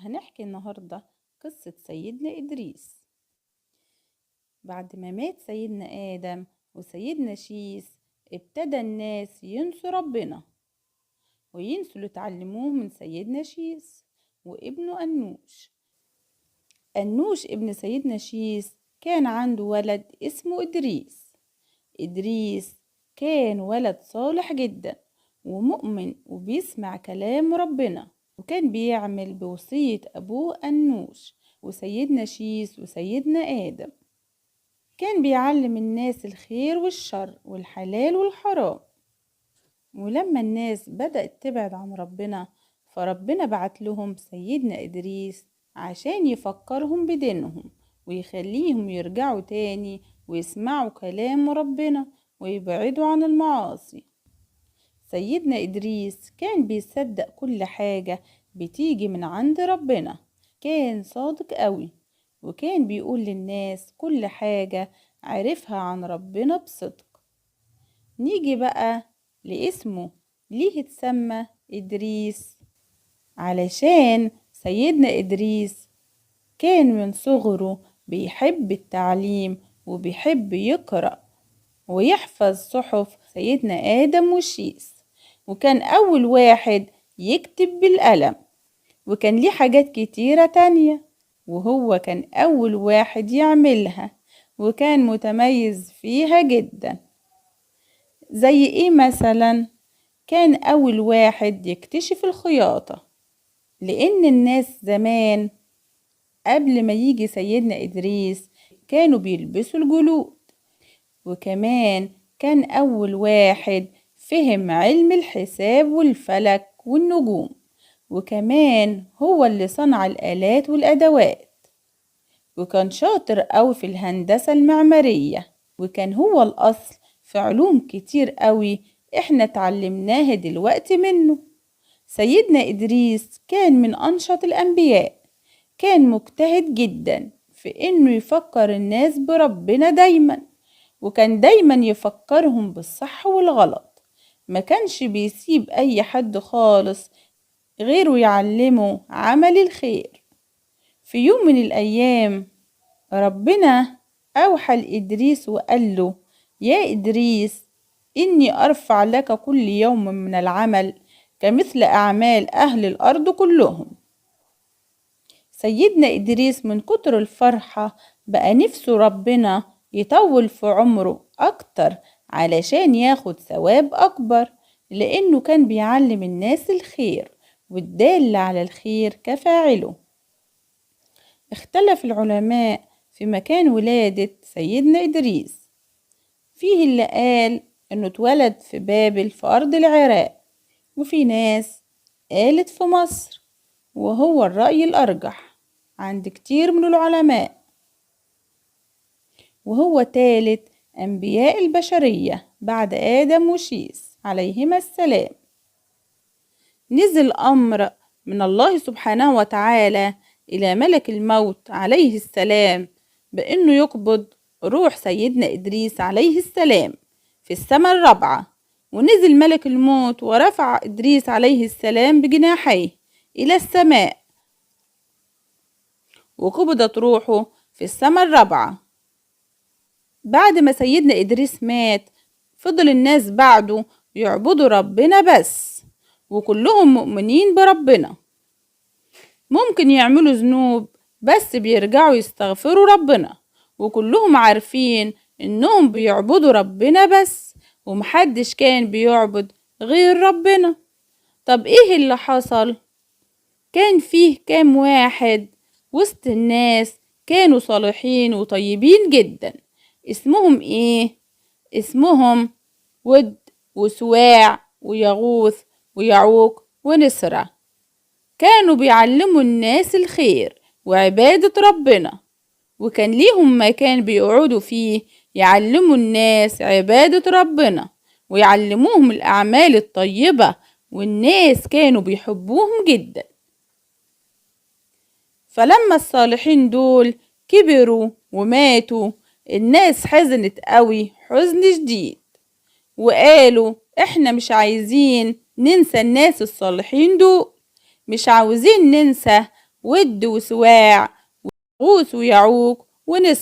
هنحكي النهاردة قصة سيدنا إدريس. بعد ما مات سيدنا آدم وسيدنا شيس ابتدى الناس ينسوا ربنا وينسوا اللي اتعلموه من سيدنا شيس وابنه أنوش. أنوش ابن سيدنا شيس كان عنده ولد اسمه إدريس. إدريس كان ولد صالح جدا ومؤمن وبيسمع كلام ربنا، وكان بيعمل بوصية أبوه أنوش وسيدنا شيس وسيدنا آدم. كان بيعلم الناس الخير والشر والحلال والحرام. ولما الناس بدأت تبعد عن ربنا فربنا بعت لهم سيدنا إدريس عشان يفكرهم بدينهم ويخليهم يرجعوا تاني ويسمعوا كلام ربنا ويبعدوا عن المعاصي. سيدنا إدريس كان بيصدق كل حاجة بتيجي من عند ربنا، كان صادق قوي وكان بيقول للناس كل حاجة عرفها عن ربنا بصدق. نيجي بقى لاسمه، ليه اتسمى إدريس؟ علشان سيدنا إدريس كان من صغره بيحب التعليم وبيحب يقرأ ويحفظ صحف سيدنا آدم وشيس، وكان أول واحد يكتب بالقلم، وكان ليه حاجات كتيرة تانية وهو كان أول واحد يعملها وكان متميز فيها جدا. زي إيه مثلا؟ كان أول واحد يكتشف الخياطة، لأن الناس زمان قبل ما يجي سيدنا إدريس كانوا بيلبسوا الجلود. وكمان كان أول واحد فهم علم الحساب والفلك والنجوم، وكمان هو اللي صنع الآلات والأدوات، وكان شاطر أوي في الهندسة المعمارية، وكان هو الأصل في علوم كتير أوي إحنا اتعلمناها دلوقتي منه. سيدنا إدريس كان من أنشط الأنبياء، كان مجتهد جدا في إنه يفكر الناس بربنا دايما، وكان دايما يفكرهم بالصح والغلط، ما كانش بيسيب أي حد خالص غيره يعلمه عمل الخير. في يوم من الأيام ربنا أوحى لإدريس وقال له: يا إدريس، إني أرفع لك كل يوم من العمل كمثل أعمال أهل الأرض كلهم. سيدنا إدريس من كتر الفرحة بقى نفسه ربنا يطول في عمره أكتر علشان ياخد ثواب أكبر، لأنه كان بيعلم الناس الخير والدال على الخير كفاعله. اختلف العلماء في مكان ولادة سيدنا إدريس، فيه اللي قال إنه اتولد في بابل في أرض العراق، وفي ناس قالت في مصر، وهو الرأي الأرجح عند كتير من العلماء، وهو تالت أنبياء البشرية بعد آدم وشيس عليهما السلام. نزل أمر من الله سبحانه وتعالى إلى ملك الموت عليه السلام بأنه يقبض روح سيدنا إدريس عليه السلام في السماء الرابعة. ونزل ملك الموت ورفع إدريس عليه السلام بجناحيه إلى السماء، وقبضت روحه في السماء الرابعة. بعد ما سيدنا إدريس مات فضل الناس بعده يعبدوا ربنا بس، وكلهم مؤمنين بربنا، ممكن يعملوا ذنوب بس بيرجعوا يستغفروا ربنا، وكلهم عارفين إنهم بيعبدوا ربنا بس ومحدش كان بيعبد غير ربنا. طب إيه اللي حصل؟ كان فيه كام واحد وسط الناس كانوا صالحين وطيبين جدا. اسمهم إيه؟ اسمهم ود وسواع ويغوث ويعوق ونسرة. كانوا بيعلموا الناس الخير وعبادة ربنا، وكان ليهم مكان بيقعدوا فيه يعلموا الناس عبادة ربنا ويعلموهم الأعمال الطيبة، والناس كانوا بيحبوهم جدا. فلما الصالحين دول كبروا وماتوا الناس حزنت قوي حزن شديد، وقالوا احنا مش عايزين ننسى الناس الصالحين دول، مش عاوزين ننسى ود وسواع وغوث ويعوق ونسر.